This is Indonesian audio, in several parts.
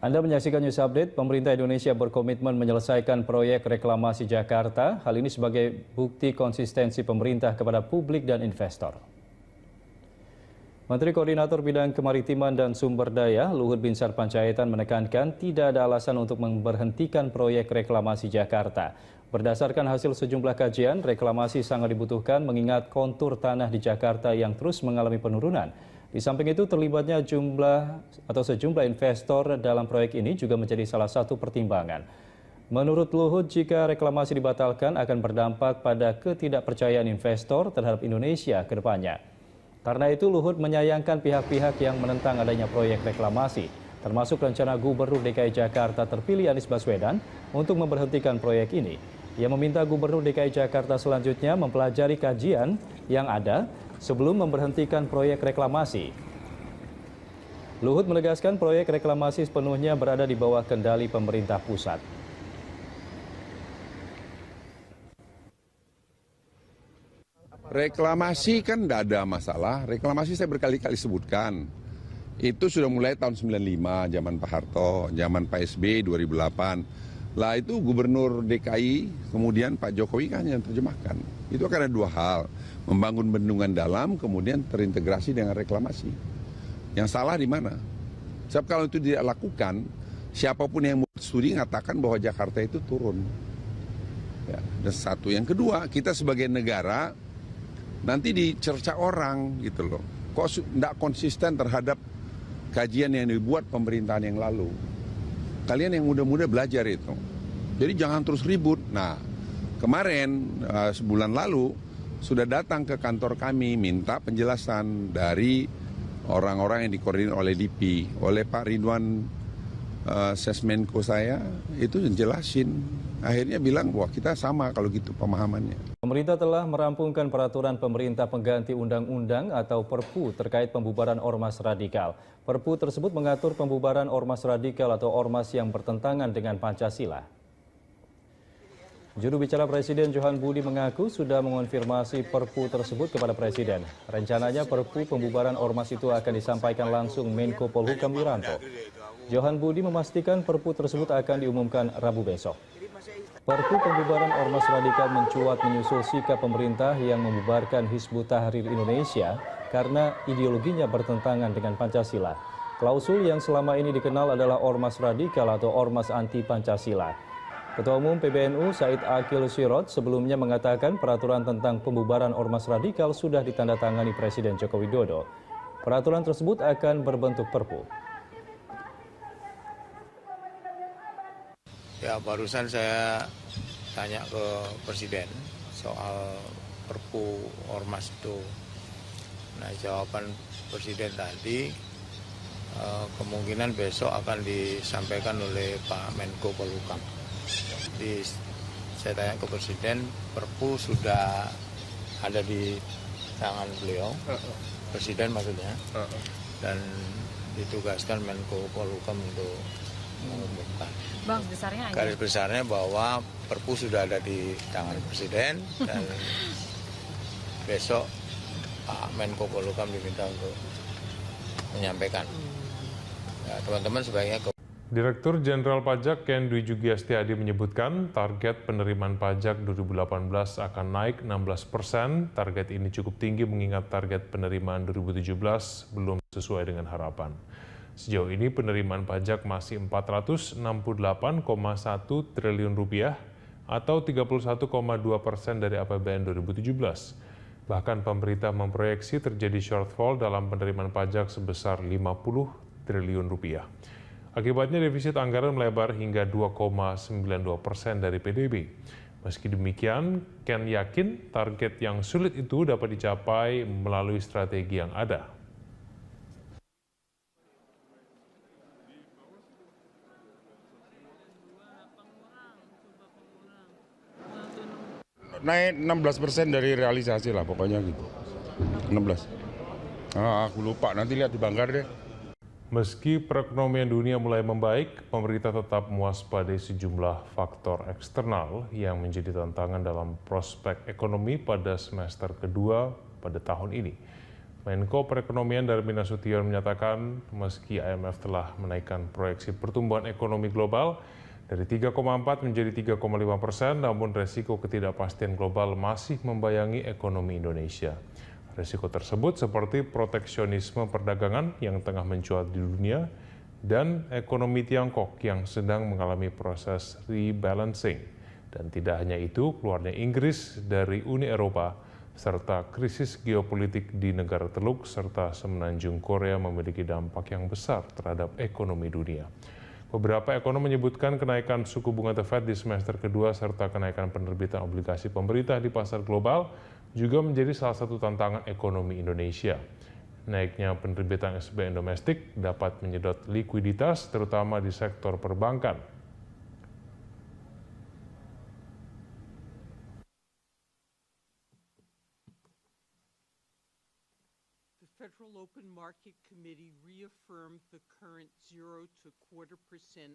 Anda menyaksikan News Update. Pemerintah Indonesia berkomitmen menyelesaikan proyek reklamasi Jakarta. Hal ini sebagai bukti konsistensi pemerintah kepada publik dan investor. Menteri Koordinator Bidang Kemaritiman dan Sumber Daya Luhut Binsar Panjaitan menekankan tidak ada alasan untuk memberhentikan proyek reklamasi Jakarta. Berdasarkan hasil sejumlah kajian, reklamasi sangat dibutuhkan mengingat kontur tanah di Jakarta yang terus mengalami penurunan. Di samping itu, terlibatnya sejumlah investor dalam proyek ini juga menjadi salah satu pertimbangan. Menurut Luhut, jika reklamasi dibatalkan akan berdampak pada ketidakpercayaan investor terhadap Indonesia ke depannya. Karena itu, Luhut menyayangkan pihak-pihak yang menentang adanya proyek reklamasi, termasuk rencana Gubernur DKI Jakarta terpilih Anies Baswedan untuk memberhentikan proyek ini. Ia meminta Gubernur DKI Jakarta selanjutnya mempelajari kajian yang ada sebelum memberhentikan proyek reklamasi. Luhut menegaskan proyek reklamasi sepenuhnya berada di bawah kendali pemerintah pusat. Reklamasi kan tidak ada masalah. Reklamasi saya berkali-kali sebutkan. Itu sudah mulai tahun 95, zaman Pak Harto, zaman Pak SB 2008. Lah itu Gubernur DKI, kemudian Pak Jokowi kan yang terjemahkan. Itu akan ada dua hal. Membangun bendungan dalam, kemudian terintegrasi dengan reklamasi. Yang salah di mana? Sebab kalau itu tidak lakukan, siapapun yang membuat studi mengatakan bahwa Jakarta itu turun. Ya, dan satu. Yang kedua, kita sebagai negara nanti dicerca orang gitu loh. Kok tidak konsisten terhadap kajian yang dibuat pemerintahan yang lalu. Kalian yang muda-muda belajar itu. Jadi jangan terus ribut. Nah, kemarin sebulan lalu sudah datang ke kantor kami minta penjelasan dari orang-orang yang dikoordinir oleh LIPI, oleh Pak Ridwan Sesmenko saya, itu jelasin. Akhirnya bilang bahwa kita sama kalau gitu pemahamannya. Pemerintah telah merampungkan peraturan pemerintah pengganti undang-undang atau Perpu terkait pembubaran ormas radikal. Perpu tersebut mengatur pembubaran ormas radikal atau ormas yang bertentangan dengan Pancasila. Juru bicara Presiden Johan Budi mengaku sudah mengonfirmasi Perpu tersebut kepada Presiden. Rencananya Perpu pembubaran ormas itu akan disampaikan langsung Menko Polhukam Wiranto. Johan Budi memastikan Perpu tersebut akan diumumkan Rabu besok. Perpu pembubaran ormas radikal mencuat menyusul sikap pemerintah yang membubarkan Hizbut Tahrir Indonesia karena ideologinya bertentangan dengan Pancasila. Klausul yang selama ini dikenal adalah ormas radikal atau ormas anti-Pancasila. Ketua Umum PBNU Said Akil Sirot sebelumnya mengatakan peraturan tentang pembubaran ormas radikal sudah ditandatangani Presiden Joko Widodo. Peraturan tersebut akan berbentuk Perpu. Ya, barusan saya tanya ke Presiden soal Perpu Ormas itu. Nah, jawaban Presiden tadi kemungkinan besok akan disampaikan oleh Pak Menko Polhukam. Jadi saya tanya ke Presiden, Perpu sudah ada di tangan beliau, Presiden maksudnya, dan ditugaskan Menko Polhukam untuk mengumumkan. Bang, besarnya aja. Garis besarnya bahwa Perpu sudah ada di tangan Presiden dan besok Pak Menko Polhukam diminta untuk menyampaikan. Ya, teman-teman sebaiknya ke Direktur Jenderal Pajak Ken Dwi Jugiastiadi menyebutkan target penerimaan pajak 2018 akan naik 16%. Target ini cukup tinggi mengingat target penerimaan 2017 belum sesuai dengan harapan. Sejauh ini penerimaan pajak masih 468,1 triliun rupiah atau 31,2% dari APBN 2017. Bahkan pemerintah memproyeksi terjadi shortfall dalam penerimaan pajak sebesar 50 triliun rupiah. Akibatnya defisit anggaran melebar hingga 2,92% dari PDB. Meski demikian, Ken yakin target yang sulit itu dapat dicapai melalui strategi yang ada. Naik 16% dari realisasi lah pokoknya gitu. 16. Aku lupa, nanti lihat di Banggar deh. Meski perekonomian dunia mulai membaik, pemerintah tetap mewaspadai sejumlah faktor eksternal yang menjadi tantangan dalam prospek ekonomi pada semester kedua pada tahun ini. Menko Perekonomian Darmin Nasution menyatakan meski IMF telah menaikkan proyeksi pertumbuhan ekonomi global dari 3,4 menjadi 3,5%, namun resiko ketidakpastian global masih membayangi ekonomi Indonesia. Resiko tersebut seperti proteksionisme perdagangan yang tengah mencuat di dunia dan ekonomi Tiongkok yang sedang mengalami proses rebalancing. Dan tidak hanya itu, keluarnya Inggris dari Uni Eropa serta krisis geopolitik di negara Teluk serta semenanjung Korea memiliki dampak yang besar terhadap ekonomi dunia. Beberapa ekonom menyebutkan kenaikan suku bunga The Fed di semester kedua serta kenaikan penerbitan obligasi pemerintah di pasar global juga menjadi salah satu tantangan ekonomi Indonesia. Naiknya penerbitan SBN domestik dapat menyedot likuiditas terutama di sektor perbankan. Federal Open Market Committee reaffirmed the current 0 to 0.25%.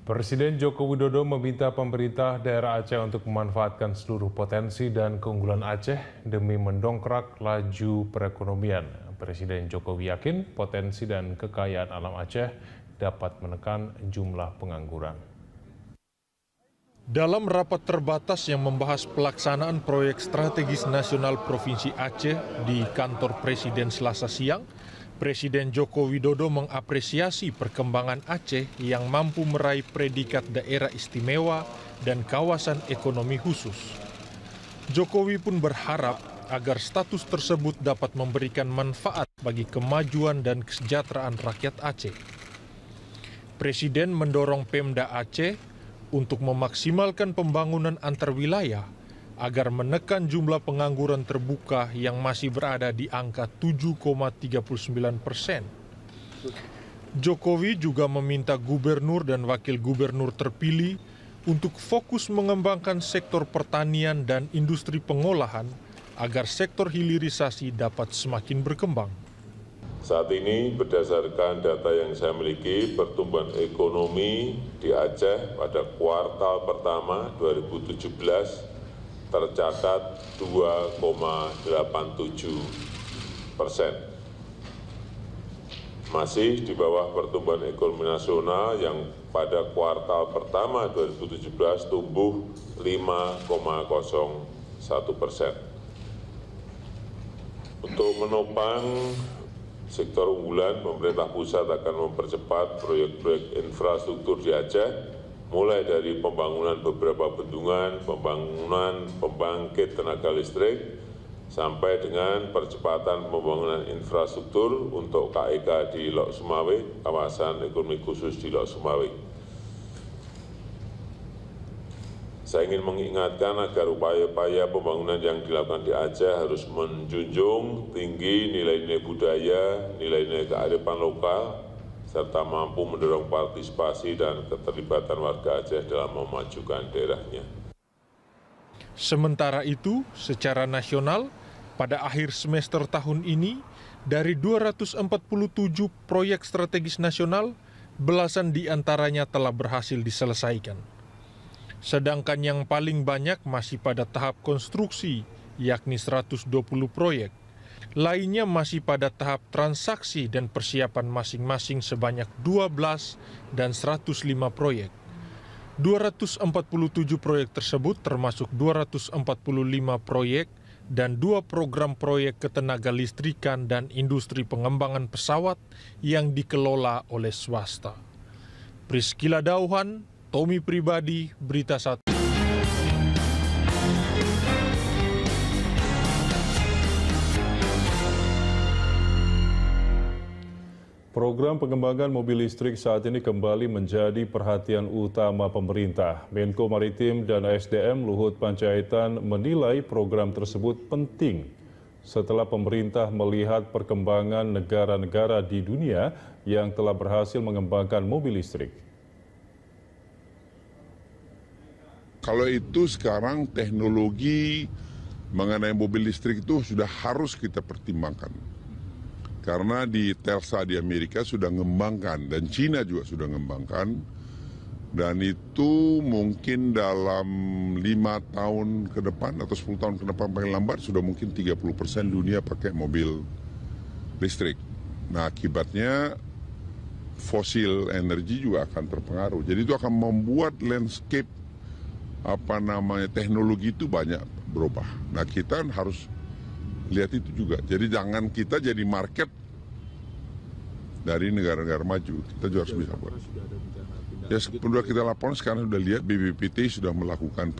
Presiden Joko Widodo meminta pemerintah daerah Aceh untuk memanfaatkan seluruh potensi dan keunggulan Aceh demi mendongkrak laju perekonomian. Presiden Jokowi yakin potensi dan kekayaan alam Aceh dapat menekan jumlah pengangguran. Dalam rapat terbatas yang membahas pelaksanaan proyek strategis nasional Provinsi Aceh di kantor Presiden Selasa siang, Presiden Joko Widodo mengapresiasi perkembangan Aceh yang mampu meraih predikat daerah istimewa dan kawasan ekonomi khusus. Jokowi pun berharap agar status tersebut dapat memberikan manfaat bagi kemajuan dan kesejahteraan rakyat Aceh. Presiden mendorong Pemda Aceh untuk memaksimalkan pembangunan antar wilayah agar menekan jumlah pengangguran terbuka yang masih berada di angka 7,39%. Jokowi juga meminta gubernur dan wakil gubernur terpilih untuk fokus mengembangkan sektor pertanian dan industri pengolahan agar sektor hilirisasi dapat semakin berkembang. Saat ini berdasarkan data yang saya miliki, pertumbuhan ekonomi di Aceh pada kuartal pertama 2017 tercatat 2,87%. Masih di bawah pertumbuhan ekonomi nasional yang pada kuartal pertama 2017 tumbuh 5,01%. Untuk menopang sektor unggulan, pemerintah pusat akan mempercepat proyek-proyek infrastruktur di Aceh, mulai dari pembangunan beberapa bendungan, pembangunan pembangkit tenaga listrik, sampai dengan percepatan pembangunan infrastruktur untuk KEK di Lok Sumawe, kawasan ekonomi khusus di Lok Sumawe. Saya ingin mengingatkan agar upaya-upaya pembangunan yang dilakukan di Aceh harus menjunjung tinggi nilai-nilai budaya, nilai-nilai kearifan lokal, serta mampu mendorong partisipasi dan keterlibatan warga Aceh dalam memajukan daerahnya. Sementara itu, secara nasional, pada akhir semester tahun ini, dari 247 proyek strategis nasional, belasan di antaranya telah berhasil diselesaikan. Sedangkan yang paling banyak masih pada tahap konstruksi, yakni 120 proyek. Lainnya masih pada tahap transaksi dan persiapan masing-masing sebanyak 12 dan 105 proyek. 247 proyek tersebut termasuk 245 proyek dan 2 program proyek ketenaga listrikan dan industri pengembangan pesawat yang dikelola oleh swasta. Priscila Dauhan, Tommy Pribadi, Berita 1. Program pengembangan mobil listrik saat ini kembali menjadi perhatian utama pemerintah. Menko Maritim dan SDM Luhut Panjaitan menilai program tersebut penting setelah pemerintah melihat perkembangan negara-negara di dunia yang telah berhasil mengembangkan mobil listrik. Kalau itu sekarang teknologi mengenai mobil listrik itu sudah harus kita pertimbangkan. Karena di Tesla di Amerika sudah mengembangkan dan Cina juga sudah mengembangkan Dan itu mungkin dalam 5 tahun ke depan atau 10 tahun ke depan paling lambat sudah mungkin 30% dunia pakai mobil listrik. Nah, akibatnya fosil energi juga akan terpengaruh. Jadi itu akan membuat landscape teknologi itu banyak berubah. Nah, kita harus lihat itu juga. Jadi jangan kita jadi market dari negara-negara maju. Kita juga harus bisa buat. Ya, sudah kita laporan sekarang sudah lihat BPPT sudah melakukan